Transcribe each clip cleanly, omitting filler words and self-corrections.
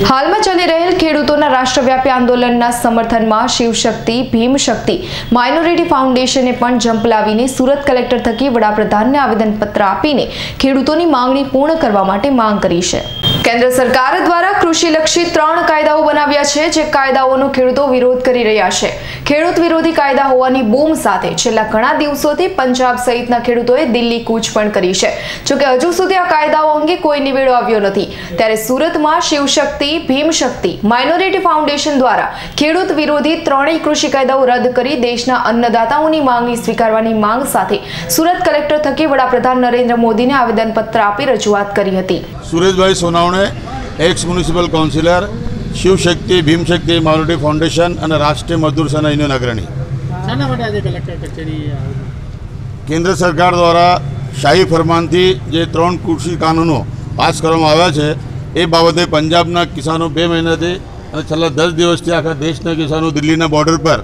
હાલમાં ચાલી રહેલ ખેડૂતોના રાષ્ટ્રવ્યાપી આંદોલનના સમર્થનમાં શિવશક્તિ ભીમશક્તિ માઇનોરિટી ફાઉન્ડેશને પણ ઝંપલાવીને સુરત કલેક્ટર થકી વડાપ્રધાનને આવેદનપત્ર આપીને ખેડૂતોની માંગણી પૂર્ણ કરવા માટે માંગ કરી છે। કેન્દ્ર સરકાર દ્વારા કૃષિલક્ષી 3 કાયદાઓ બનાવ્યા છે, જે કાયદાઓનો ખેડૂતો વિરોધ કરી રહ્યા છે। ખેડૂત વિરોધી કાયદા હોવાની બૂમ સાથે છેલ્લા ઘણા દિવસોથી પંજાબ સહિતના ખેડૂતોએ દિલ્હી કૂચ પણ કરી છે। જોકે હજુ સુધી આ કાયદાઓ અંગે કોઈ નિવેડો આવ્યો નથી। ત્યારે સુરતમાં શિવશક્તિ ભીમશક્તિ માઇનોરિટી ફાઉન્ડેશન દ્વારા ખેડૂત વિરોધી 3 કૃષિ કાયદાઓ રદ કરી દેશના અન્નદાતાઓની માંગણી સ્વીકારવાની માંગ સાથે સુરત કલેક્ટર થકી વડાપ્રધાન નરેન્દ્ર મોદીને આવેદનપત્ર આપી રજૂઆત કરી હતી। Sureshbhai Sonawane ex municipal councillor Shivshakti Bhimshakti minority foundation અને રાષ્ટ્રીય મજદૂર સેના યુનિયન અગ્રણી। કેન્દ્ર સરકાર દ્વારા શાહી ફરમાનથી જે 3 કૃષિ કાનૂનો પાસ કરવામાં આવ્યા છે એ બાબતે પંજાબના કિસાનો 2 મહિનાથી અને છેલ્લા 10 દિવસથી આખા દેશના કિસાનો દિલ્હીના બોર્ડર પર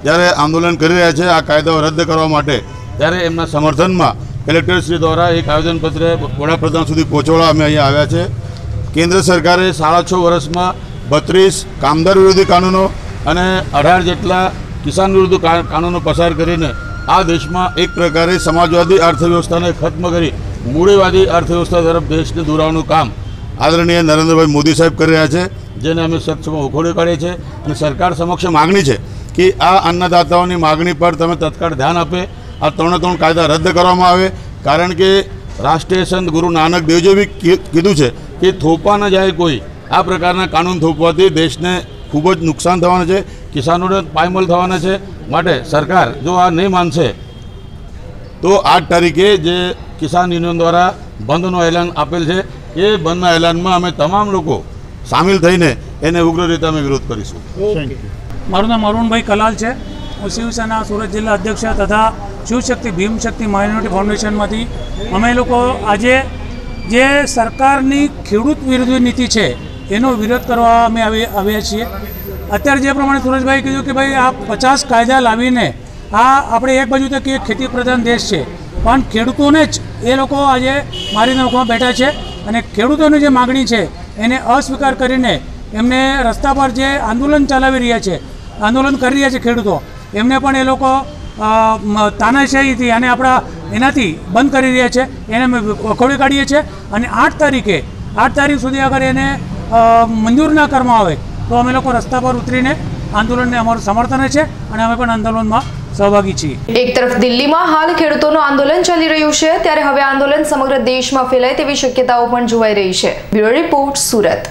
જ્યારે આંદોલન કરી રહ્યા છે આ કાયદાઓ રદ કરવા માટે, ત્યારે એમના સમર્થનમાં કલેક્ટરશ્રી દ્વારા એક આવેદનપત્ર વડાપ્રધાન સુધી પહોંચાડવા અમે અહીંયા આવ્યા છે। કેન્દ્ર સરકારે 6.5 વર્ષમાં 32 કામદાર વિરોધી કાનૂનો અને 18 જેટલા કિસાન વિરોધી કાનૂનો પસાર કરીને આ દેશમાં એક પ્રકારે સમાજવાદી અર્થવ્યવસ્થાને ખત્મ કરી મૂડીવાદી અર્થવ્યવસ્થા તરફ દેશને દોરાવવાનું કામ આદરણીય નરેન્દ્રભાઈ મોદી સાહેબ કરી રહ્યા છે, જેને અમે સખ્તમાં ઉખોડી કાઢીએ છીએ અને સરકાર સમક્ષ માગણી છે કે આ અન્નદાતાઓની માગણી પર તમે તત્કાળ ધ્યાન આપે, આ 3 કાયદા રદ કરવામાં આવે। કારણ કે રાષ્ટ્રીય સંત ગુરુ નાનક દેવજીએ બી કીધું છે કે થોપા ન જાય કોઈ, આ પ્રકારના કાનૂન થોપવાથી દેશને ખૂબ જ નુકસાન થવાના છે, કિસાનોને પાયમાલ થવાના છે। માટે સરકાર જો આ નહીં માનશે તો 8 તારીખે જે કિસાન યુનિયન દ્વારા બંધનું એલાન આપેલ છે એ બંધના એલાનમાં અમે તમામ લોકો સામેલ થઈને એને ઉગ્ર રીતે અમે વિરોધ કરીશું। મારું નામ અરુણભાઈ કલાલ છે। હું શિવસેના સુરત જિલ્લા અધ્યક્ષ તથા શિવશક્તિ ભીમશક્તિ માઇનોરિટી ફાઉન્ડેશનમાંથી અમે લોકો આજે જે સરકારની ખેડૂત વિરોધી નીતિ છે એનો વિરોધ કરવા અમે આવ્યા છીએ। અત્યારે જે પ્રમાણે સુરેશભાઈ કીધું કે ભાઈ આ 50 કાયદા લાવીને આપણે એક બાજુ તો કે ખેતી પ્રધાન દેશ છે, પણ ખેડૂતોને જ એ લોકો આજે મારી નાખવા બેઠા છે અને ખેડૂતોની જે માગણી છે એને અસ્વીકાર કરીને એમને રસ્તા પર જે આંદોલન ચલાવી રહ્યા છે, આંદોલન કરી રહ્યા છે ખેડૂતો, એમને પણ એ લોકો તાનાશાહીથી અને આપણા એનાથી બંધ કરી રહ્યા છે, એને અમે વખોડી કાઢીએ છીએ। અને 8 તારીખ સુધી અગર એને મંજૂર ના કરવામાં આવે તો અમે લોકો રસ્તા પર ઉતરીને આંદોલનને અમારું સમર્થન છે અને અમે પણ આંદોલનમાં સહભાગી છીએ। એક તરફ દિલ્હીમાં હાલ ખેડૂતોનું આંદોલન ચાલી રહ્યું છે, ત્યારે હવે આંદોલન સમગ્ર દેશમાં ફેલાય તેવી શક્યતાઓ પણ જોવાઈ રહી છે। Bureau report, Surat.